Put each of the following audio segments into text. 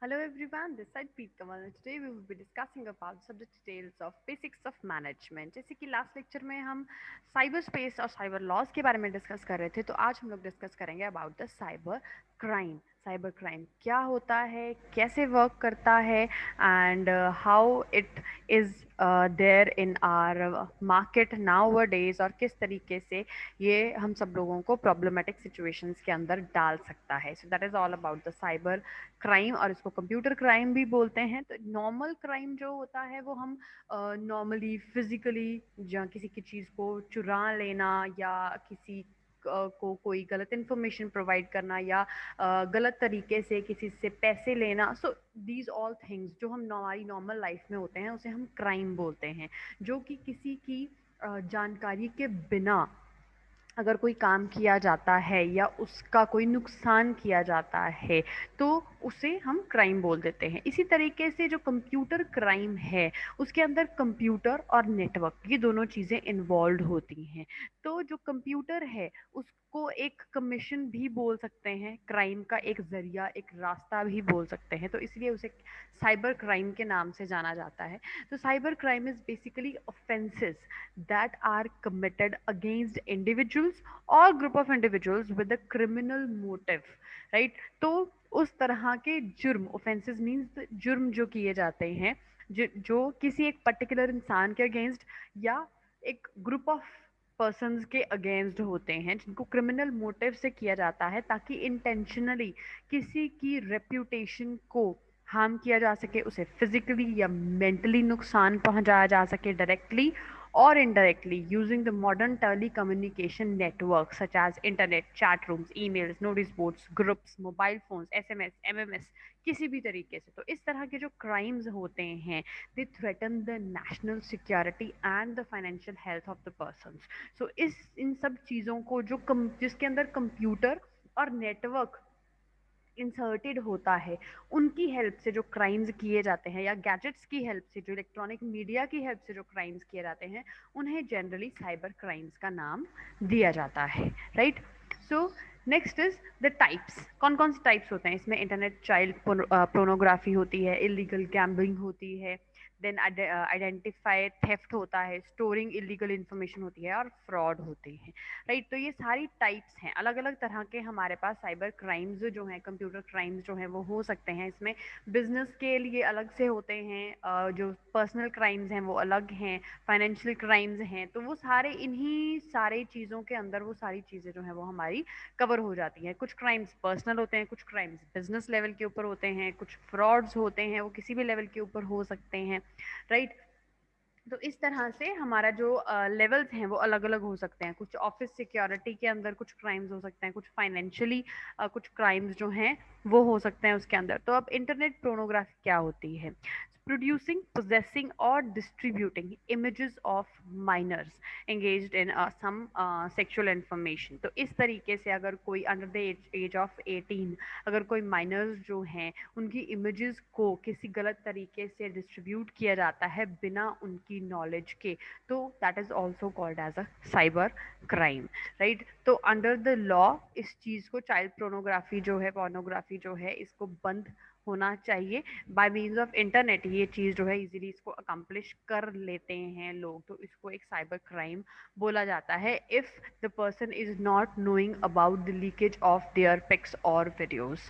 Hello everyone, this is Preet Kamal and today we will be discussing about the subject details of basics of management. जैसे कि last lecture में हम cyber space और cyber laws के बारे में discuss कर रहे थे, तो आज हम लोग डिस्कस करेंगे about the cyber crime. Cyber crime क्या होता है, कैसे वर्क करता है, and how it is there in our market nowadays, और किस तरीके से ये हम सब लोगों को प्रॉब्लमेटिक सिचुएशंस के अंदर डाल सकता है. So that is all about the cyber crime, और इसको कंप्यूटर क्राइम भी बोलते हैं. तो नॉर्मल क्राइम जो होता है वो हम नॉर्मली फिजिकली या किसी की चीज़ को चुरा लेना, या किसी को कोई गलत इन्फॉर्मेशन प्रोवाइड करना, या गलत तरीके से किसी से पैसे लेना. सो दीज ऑल थिंग्स जो हम हमारी नॉर्मल लाइफ में होते हैं उसे हम क्राइम बोलते हैं, जो कि किसी की जानकारी के बिना अगर कोई काम किया जाता है या उसका कोई नुकसान किया जाता है तो उसे हम क्राइम बोल देते हैं. इसी तरीके से जो कंप्यूटर क्राइम है उसके अंदर कंप्यूटर और नेटवर्क ये दोनों चीज़ें इन्वॉल्व होती हैं. तो जो कंप्यूटर है उसको एक कमीशन भी बोल सकते हैं, क्राइम का एक जरिया, एक रास्ता भी बोल सकते हैं, तो इसलिए उसे साइबर क्राइम के नाम से जाना जाता है. तो cyber crime is basically offences that are committed against individuals or group of individuals with a criminal motive, right? तो उस तरह के जुर्म, offenses means जुर्म जो किए जाते हैं, जो किसी एक पर्टिकुलर इंसान के अगेंस्ट या एक ग्रुप ऑफ पर्सन्स के अगेंस्ट होते हैं, जिनको क्रिमिनल मोटिव से किया जाता है ताकि इंटेंशनली किसी की रेप्यूटेशन को हार्म किया जा सके, उसे फिजिकली या मेंटली नुकसान पहुंचाया जा सके directly or indirectly using the modern telecommunication networks such as internet, chat rooms, emails, notice boards, groups, mobile phones, SMS, MMS, किसी भी तरीके से. तो इस तरह के जो क्राइम्स होते हैं they threaten the national security and the financial health of the persons. So इस इन सब चीज़ों को जो जिसके अंदर कंप्यूटर और नेटवर्क इंसर्टेड होता है उनकी हेल्प से जो क्राइम्स किए जाते हैं, या गैजेट्स की हेल्प से, जो इलेक्ट्रॉनिक मीडिया की हेल्प से जो क्राइम्स किए जाते हैं, उन्हें जनरली साइबर क्राइम्स का नाम दिया जाता है, right? So next is the types. कौन कौन से टाइप्स होते हैं इसमें? इंटरनेट चाइल्ड पोर्नोग्राफी होती है, इलीगल गैम्बलिंग होती है, देन आइडेंटिफाई थेफ्ट होता है, स्टोरिंग इलीगल इन्फॉर्मेशन होती है, और फ्रॉड होते हैं, राइट? तो ये सारी टाइप्स हैं. अलग अलग तरह के हमारे पास साइबर क्राइम्स जो हैं, कंप्यूटर क्राइम्स जो हैं वो हो सकते हैं. इसमें बिजनेस के लिए अलग से होते हैं, जो पर्सनल क्राइम्स हैं वो अलग हैं, फाइनेंशियल क्राइम्स हैं. तो वो सारे इन्हीं सारे चीज़ों के अंदर वो सारी चीज़ें जो हैं वो हमारी कवर हो जाती हैं. कुछ क्राइम्स पर्सनल होते हैं, कुछ क्राइम्स बिजनेस लेवल के ऊपर होते हैं, कुछ फ्रॉड्स होते हैं वो किसी भी लेवल के ऊपर हो सकते हैं, राइट? तो इस तरह से हमारा जो लेवल्स हैं वो अलग अलग हो सकते हैं. कुछ ऑफिस सिक्योरिटी के अंदर कुछ क्राइम्स हो सकते हैं, कुछ फाइनेंशियली कुछ क्राइम्स जो हैं वो हो सकते हैं उसके अंदर. तो अब इंटरनेट पोर्नोग्राफी क्या होती है? Producing, possessing or distributing images of minors engaged in some sexual information. तो इस तरीके से अगर कोई अंडर द एज ऑफ 18, अगर कोई माइनर्स जो हैं उनकी इमेजेस को किसी गलत तरीके से डिस्ट्रीब्यूट किया जाता है बिना उनकी नॉलेज के, तो that is also called as a cyber crime, right? तो अंडर द लॉ इस चीज़ को, चाइल्ड प्रोनोग्राफी जो है, पोर्नोग्राफी जो है, इसको बंद होना चाहिए. बाय मीन्स ऑफ इंटरनेट ये चीज़ जो है इजीली इसको अकम्प्लिश कर लेते हैं लोग, तो इसको एक साइबर क्राइम बोला जाता है if the person is not knowing about the leakage of their pics और videos.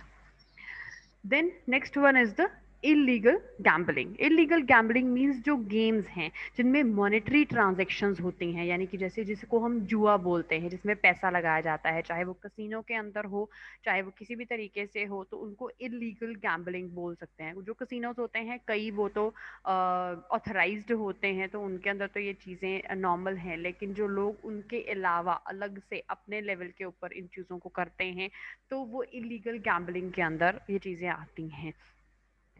Then next one is the illegal gambling. Illegal gambling means जो गेम्स हैं जिनमें मॉनेटरी ट्रांजेक्शन्स होती हैं, यानी कि जैसे जिसको हम जुआ बोलते हैं, जिसमें पैसा लगाया जाता है, चाहे वो कसिनो के अंदर हो, चाहे वो किसी भी तरीके से हो, तो उनको इलीगल गैम्बलिंग बोल सकते हैं. जो कसिनोज होते हैं कई वो तो ऑथराइज्ड होते हैं, तो उनके अंदर तो ये चीज़ें नॉर्मल हैं, लेकिन जो लोग उनके अलावा अलग से अपने लेवल के ऊपर इन चीज़ों को करते हैं तो वो इलीगल गैम्बलिंग के अंदर ये चीज़ें आती हैं.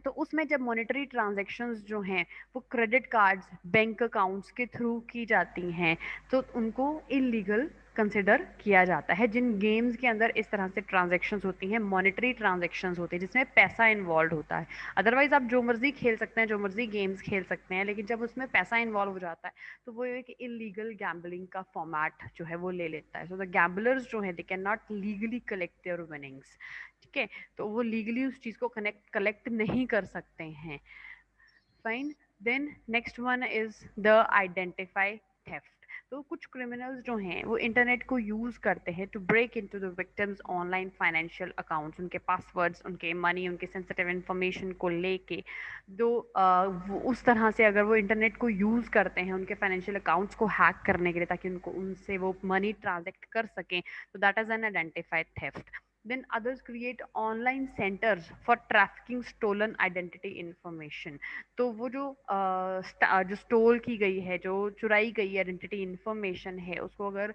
तो उसमें जब मॉनेटरी ट्रांजैक्शंस जो हैं वो क्रेडिट कार्ड्स, बैंक अकाउंट्स के थ्रू की जाती हैं, तो उनको इलीगल कंसिडर किया जाता है। जिन गेम्स के अंदर इस तरह से ट्रांजैक्शंस होती हैं, मॉनेटरी ट्रांजैक्शंस होती हैं जिसमें पैसा इन्वॉल्व होता है। अदरवाइज आप जो मर्जी खेल सकते हैं, जो मर्जी गेम्स खेल सकते हैं, लेकिन जब उसमें पैसा इन्वॉल्व हो जाता है तो वो एक इलीगल गैम्बलिंग का फॉर्मेट जो है वो ले लेता है। सो द गैम्बलर्स जो है they can not legally collect their winnings. ठीक है, तो वो लीगली उस चीज को कलेक्ट नहीं कर सकते हैं। Fine. Then next one is the identify theft. तो कुछ क्रिमिनल्स जो हैं वो इंटरनेट को यूज करते हैं to break into the victims online financial accounts, उनके पासवर्ड्स, उनके मनी, उनके सेंसिटिव इंफॉर्मेशन को लेके। दो वो उस तरह से अगर वो इंटरनेट को यूज करते हैं उनके फाइनेंशियल अकाउंट्स को हैक करने के लिए ताकि उनको उनसे वो मनी ट्रांजेक्ट कर सकें, तो that is an identified theft. Then others create online centers for trafficking stolen identity information। तो वो जो स्टोल की गई है, जो चुराई गई आइडेंटिटी इंफॉर्मेशन है, उसको अगर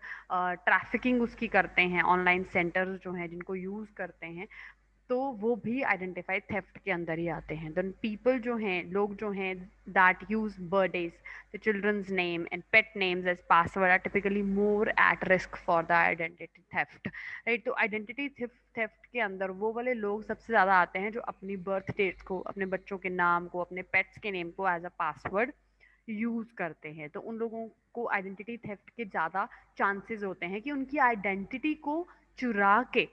ट्रैफिकिंग उसकी करते हैं, ऑनलाइन सेंटर्स जो हैं जिनको यूज करते हैं, तो वो भी आइडेंटिफाइड थेफ्ट के अंदर ही आते हैं। देन पीपल जो हैं, लोग जो हैं that use birthdays, the children's name and pet names as password are typically more at risk for the identity theft. Right, तो आइडेंटिटी थेफ्ट के अंदर वो वाले लोग सबसे ज़्यादा आते हैं जो अपनी बर्थ डेट को, अपने बच्चों के नाम को, अपने पेट्स के नेम को एज अ पासवर्ड यूज करते हैं। तो उन लोगों को आइडेंटिटी थेफ्ट के ज़्यादा चांसेस होते हैं कि उनकी आइडेंटिटी को चुरा के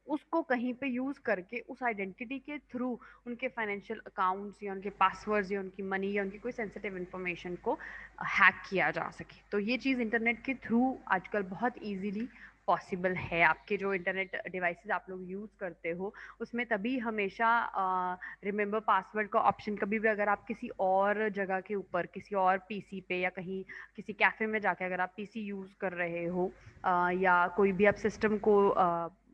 उसको कहीं पे यूज करके उस आइडेंटिटी के थ्रू उनके फाइनेंशियल अकाउंट्स या उनके पासवर्ड्स या उनकी मनी या उनकी कोई सेंसिटिव इन्फॉर्मेशन को हैक किया जा सके। तो ये चीज़ इंटरनेट के थ्रू आजकल बहुत इजीली पॉसिबल है। आपके जो इंटरनेट डिवाइसेस आप लोग यूज़ करते हो उसमें तभी हमेशा रिमेंबर पासवर्ड का ऑप्शन, कभी भी अगर आप किसी और जगह के ऊपर, किसी और पीसी पे या कहीं किसी कैफ़े में जाके अगर आप पीसी यूज़ कर रहे हो या कोई भी आप सिस्टम को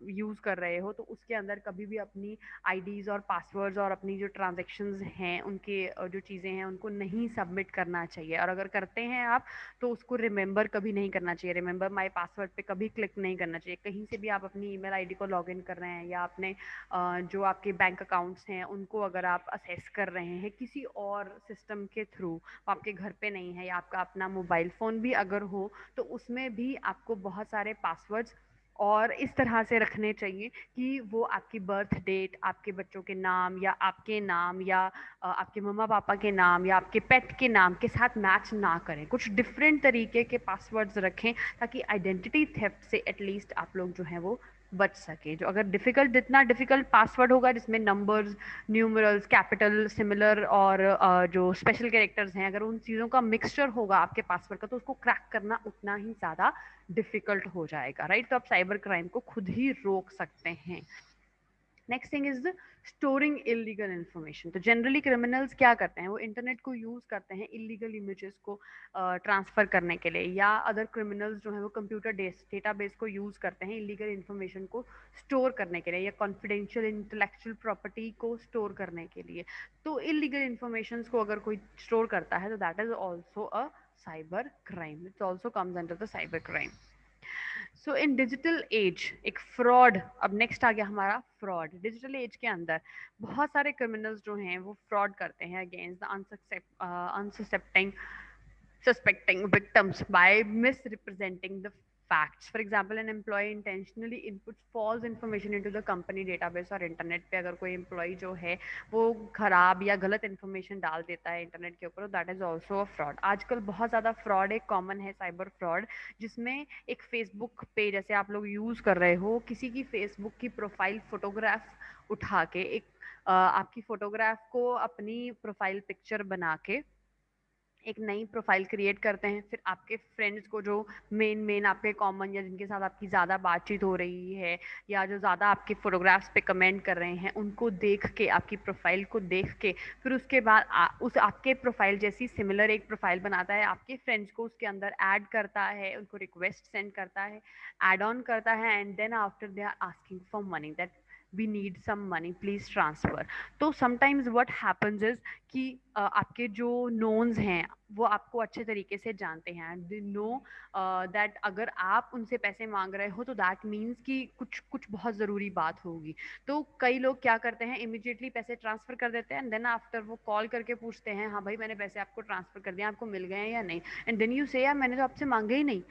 यूज़ कर रहे हो, तो उसके अंदर कभी भी अपनी आईडीज़ और पासवर्ड्स और अपनी जो ट्रांजैक्शंस हैं उनके जो चीज़ें हैं उनको नहीं सबमिट करना चाहिए। और अगर करते हैं आप तो उसको रिमेंबर कभी नहीं करना चाहिए, रिमेंबर माय पासवर्ड पे कभी क्लिक नहीं करना चाहिए। कहीं से भी आप अपनी ईमेल आईडी को लॉगिन कर रहे हैं या अपने जो आपके बैंक अकाउंट्स हैं उनको अगर आप असेस कर रहे हैं किसी और सिस्टम के थ्रू, आपके घर पे नहीं है या आपका अपना मोबाइल फ़ोन भी अगर हो, तो उसमें भी आपको बहुत सारे पासवर्ड्स और इस तरह से रखने चाहिए कि वो आपकी बर्थ डेट, आपके बच्चों के नाम या आपके नाम या आपके मम्मा पापा के नाम या आपके पेट के नाम के साथ मैच ना करें। कुछ डिफरेंट तरीके के पासवर्ड्स रखें ताकि आइडेंटिटी थेफ्ट से एटलीस्ट आप लोग जो हैं वो बच सके। जो अगर डिफिकल्ट, जितना डिफिकल्ट पासवर्ड होगा जिसमें नंबर्स, न्यूमरल्स, कैपिटल, सिमिलर और जो स्पेशल कैरेक्टर्स हैं, अगर उन चीज़ों का मिक्सचर होगा आपके पासवर्ड का तो उसको क्रैक करना उतना ही ज़्यादा डिफिकल्ट हो जाएगा। राइट, तो आप साइबर क्राइम को खुद ही रोक सकते हैं। Next thing is the storing illegal information. तो जनरली क्रिमिनल्स क्या करते हैं, वो इंटरनेट को यूज करते हैं इलीगल इमेजेस को ट्रांसफर करने के लिए, या अदर क्रिमिनल्स जो है वो कंप्यूटर डेटाबेस को यूज करते हैं इलीगल इन्फॉर्मेशन को स्टोर करने के लिए या कॉन्फिडेंशियल इंटेलेक्चुअल प्रॉपर्टी को स्टोर करने के लिए। तो इलीगल इन्फॉर्मेशन को अगर कोई स्टोर करता है तो that is also a cyber crime, it's also comes under the cyber crime. So in digital age एक फ्रॉड, अब नेक्स्ट आ गया हमारा फ्रॉड। डिजिटल एज के अंदर बहुत सारे क्रिमिनल्स जो हैं वो फ्रॉड करते हैं against the unsuspecting victims by misrepresenting the facts. For example, an employee intentionally inputs false information into the company database और इंटरनेट पे अगर कोई एम्प्लॉय जो है वो खराब या गलत इन्फॉर्मेशन डाल देता है इंटरनेट के ऊपर, that is also a fraud. आजकल बहुत ज़्यादा फ्रॉड एक कॉमन है, साइबर फ्रॉड, जिसमें एक फेसबुक पे जैसे आप लोग यूज़ कर रहे हो, किसी की फेसबुक की प्रोफाइल फोटोग्राफ उठा के एक आपकी फोटोग्राफ को अपनी प्रोफाइल पिक्चर बना के एक नई प्रोफाइल क्रिएट करते हैं। फिर आपके फ्रेंड्स को जो मेन आपके कॉमन या जिनके साथ आपकी ज़्यादा बातचीत हो रही है या जो ज़्यादा आपके फोटोग्राफ्स पे कमेंट कर रहे हैं, उनको देख के, आपकी प्रोफाइल को देख के, फिर उसके बाद उस आपके प्रोफाइल जैसी सिमिलर एक प्रोफाइल बनाता है, आपके फ्रेंड्स को उसके अंदर ऐड करता है, उनको रिक्वेस्ट सेंड करता है, ऐड ऑन करता है, and then after they are asking for money that we need some money please transfer. तो समटाइम्स व्हाट हैपेंस इज कि आपके जो नोन्स हैं वो आपको अच्छे तरीके से जानते हैं, दे नो दैट अगर आप उनसे पैसे मांग रहे हो तो दैट मीन्स कि कुछ कुछ बहुत ज़रूरी बात होगी। तो कई लोग क्या करते हैं, इमिडिएटली पैसे ट्रांसफ़र कर देते हैं एंड देन आफ्टर वो कॉल करके पूछते हैं, हाँ भाई मैंने पैसे आपको ट्रांसफ़र कर दिए, आपको मिल गए हैं या नहीं, एंड देन यू से यार मैंने तो आपसे मांगे ही नहीं।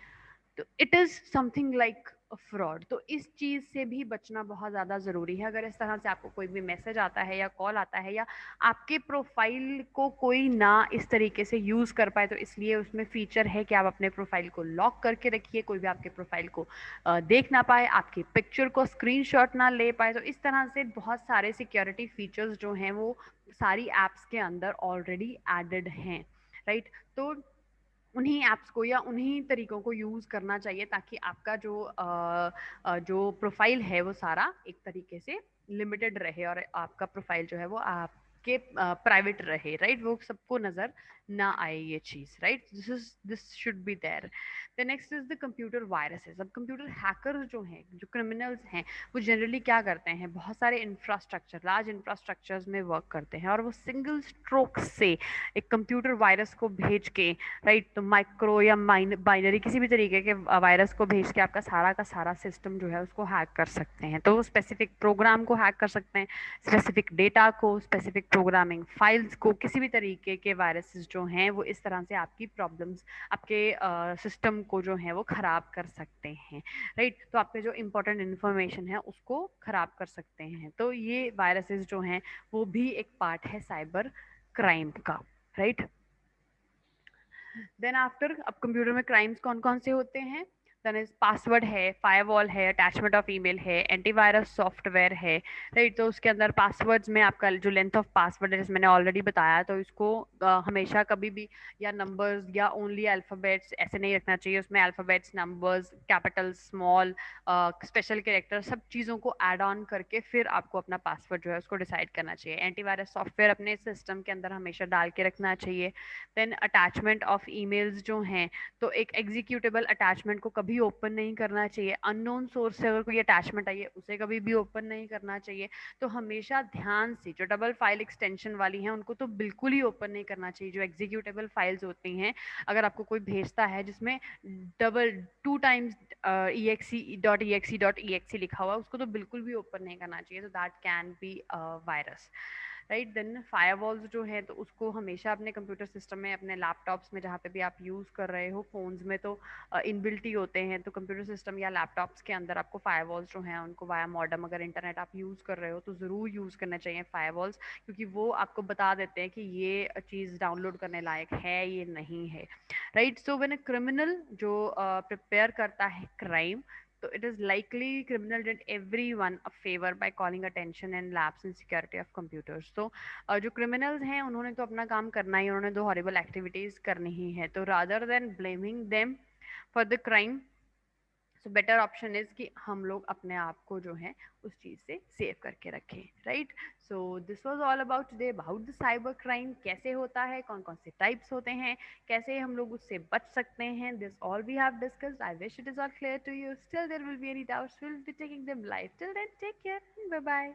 तो it is something like fraud. तो इस चीज़ से भी बचना बहुत ज़्यादा ज़रूरी है। अगर इस तरह से आपको कोई भी मैसेज आता है या कॉल आता है या आपके प्रोफाइल को कोई ना इस तरीके से यूज़ कर पाए, तो इसलिए उसमें फीचर है कि आप अपने प्रोफाइल को लॉक करके रखिए, कोई भी आपके प्रोफाइल को देख ना पाए, आपकी पिक्चर को स्क्रीनशॉट ना ले पाए। तो इस तरह से बहुत सारे सिक्योरिटी फीचर्स जो हैं वो सारी ऐप्स के अंदर ऑलरेडी एडेड हैं, राइट। तो उन्हीं ऐप्स को या उन्हीं तरीकों को यूज़ करना चाहिए ताकि आपका जो प्रोफाइल है वो सारा एक तरीके से लिमिटेड रहे और आपका प्रोफाइल जो है वो आपके प्राइवेट रहे, राइट। वो सबको नज़र ना आए ये चीज़, right. This should be there. The next is the computer viruses. अब कंप्यूटर हैकर्स जो हैं, जो क्रिमिनल्स हैं, वो जनरली क्या करते हैं, बहुत सारे इंफ्रास्ट्रक्चर, लार्ज इंफ्रास्ट्रक्चर्स में वर्क करते हैं और वो सिंगल स्ट्रोक से एक कंप्यूटर वायरस को भेज के, राइट, तो माइक्रो या बाइनरी किसी भी तरीके के वायरस को भेज के आपका सारा का सारा सिस्टम जो है उसको हैक कर सकते हैं। तो वो स्पेसिफिक प्रोग्राम को हैक कर सकते हैं, स्पेसिफिक डेटा को, स्पेसिफिक प्रोग्रामिंग फाइल्स को, किसी भी तरीके के वायरसेस जो हैं वो इस तरह से आपकी प्रॉब्लम्स, आपके सिस्टम को जो है वो ख़राब कर सकते हैं, राइट। तो आपके जो इंपॉर्टेंट इन्फॉर्मेशन है उसको ख़राब कर सकते हैं। तो ये वायरसेस जो हैं वो भी एक पार्ट है साइबर क्राइम का, राइट। देन आफ्टर, अब कंप्यूटर में क्राइम्स कौन कौन से होते हैं। देन इज पासवर्ड है, फायरवॉल है, अटैचमेंट ऑफ ईमेल है, एंटीवायरस सॉफ्टवेयर है, राइट। तो उसके अंदर पासवर्ड्स में आपका जो लेंथ ऑफ पासवर्ड है, जैसे मैंने ऑलरेडी बताया, तो इसको हमेशा कभी भी या नंबर्स या ओनली अल्फ़ाबेट्स ऐसे नहीं रखना चाहिए। उसमें alphabets, numbers, capital, small, special character, सब चीज़ों को ऐड ऑन करके फिर आपको अपना पासवर्ड जो है उसको डिसाइड करना चाहिए। एंटीवायरस सॉफ्टवेयर अपने सिस्टम के अंदर हमेशा डाल के रखना चाहिए। देन अटैचमेंट ऑफ ईमेल्स जो हैं, तो एक एग्जीक्यूटेबल अटैचमेंट को कभी ओपन नहीं करना चाहिए। अननोन सोर्स से अगर कोई अटैचमेंट आई है उसे कभी भी ओपन नहीं करना चाहिए। तो हमेशा ध्यान से, जो डबल फाइल एक्सटेंशन वाली हैं उनको तो बिल्कुल ही ओपन नहीं करना चाहिए। जो एग्जीक्यूटेबल फाइल्स होती हैं, अगर आपको कोई भेजता है जिसमें डबल 2 टाइम्स exe.exe.exe लिखा हुआ, उसको तो बिल्कुल भी ओपन नहीं करना चाहिए। तो that can be virus, right. Then firewalls जो है, तो उसको हमेशा अपने कंप्यूटर सिस्टम में, अपने लैपटॉप्स में, जहाँ पे भी आप यूज़ कर रहे हो, फ़ोन्स में तो इनबिल्ट ही होते हैं। तो कंप्यूटर सिस्टम या लैपटॉप्स के अंदर आपको फायरवॉल्स जो हैं उनको वाया मॉडेम, अगर इंटरनेट आप यूज़ कर रहे हो तो ज़रूर यूज़ करना चाहिए फायरवॉल्स, क्योंकि वो आपको बता देते हैं कि ये चीज़ डाउनलोड करने लायक है, ये नहीं है, right. So when a criminal जो प्रिपेयर करता है crime, so it is likely criminal did everyone a favor by calling attention and lapse in security of computers. तो जो criminals हैं उन्होंने तो अपना काम करना ही, उन्होंने तो horrible activities करनी ही है। तो rather than blaming them for the crime, so better option is कि हम लोग अपने आप को जो है उस चीज़ से सेव करके रखें, right. So this was all about today about the cyber crime, कैसे होता है, कौन कौन से टाइप्स होते हैं, कैसे हम लोग उससे बच सकते हैं। This all we have discussed. I wish it is all clear to you. Still there will be any doubts, will be taking them live. Till then take care, bye bye.